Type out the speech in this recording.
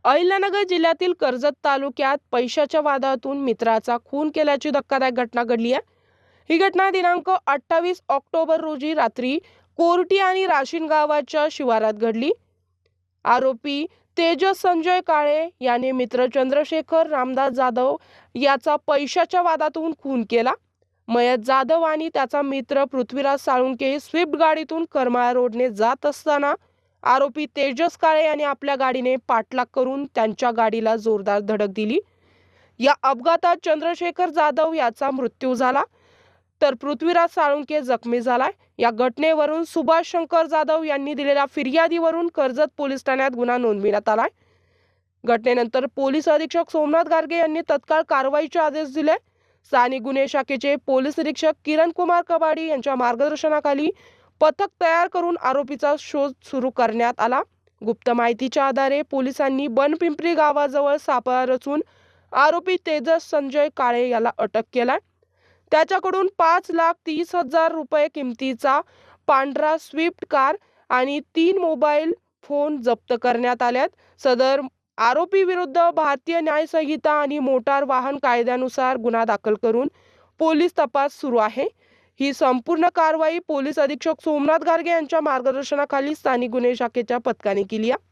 अहिल्यानगर जिल्ह्यातील कर्जत तालुक्यात पैशाच्या वादातून मित्राचा खून केल्याची धक्कादायक घटना घडली आहे। ही घटना दिनांक 28 ऑक्टोबर रोजी रात्री कोर्टी आणि राशीन गावाच्या शिवारात घडली। आरोपी तेजस संजय काळे याने मित्र चंद्रशेखर रामदास जाधव याचा पैशाच्या वादातून खून केला। मयत जाधव आणि त्याचा मित्र पृथ्वीराज साळुंके स्विफ्ट गाडीतून करमाळा रोडने जात असताना आरोपी तेजस काळे यांनी आपल्या गाडीने पाठलाग करून त्यांच्या गाडीला जोरदार धडक दिली। या अपघातात चंद्रशेखर जाधव याचा मृत्यू झाला तर पृथ्वीराज साळुंके जखमी झालाय। या घटनेवरून सुभाष शंकर जाधव यांनी दिलेल्या फिर्यादीवरून कर्जत पोलीस ठाण्यात गुन्हा नोंदविण्यात आलाय। घटनेनंतर पोलीस अधीक्षक सोमनाथ गार्गे यांनी तत्काळ कारवाईचे आदेश दिले। स्थानिक गुन्हे शाखेचे पोलीस निरीक्षक किरण कुमार कबाडी यांच्या मार्गदर्शनाखाली पथक तयार करून आरोपीचा शोध सुरू करण्यात आला। गुप्त माहितीच्या आधारे पोलिसांनी बनपिंपरी गावाजवळ सापळा रचून आरोपी तेजस संजय काळे याला अटक केला। त्याच्याकडून 5,30,000 रुपये किमतीचा पांढरा स्विफ्ट कार आणि 3 मोबाईल फोन जप्त करण्यात आल्यात। सदर आरोपी विरुद्ध भारतीय न्याय संहिता आणि मोटार वाहन कायद्यानुसार गुन्हा दाखल करून पोलीस तपास सुरू आहे। ही संपूर्ण कारवाई पोलीस अधीक्षक सोमनाथ गार्गे यांच्या मार्गदर्शनाखाली स्थानिक गुन्हे शाखेच्या पथकाने केली आहे।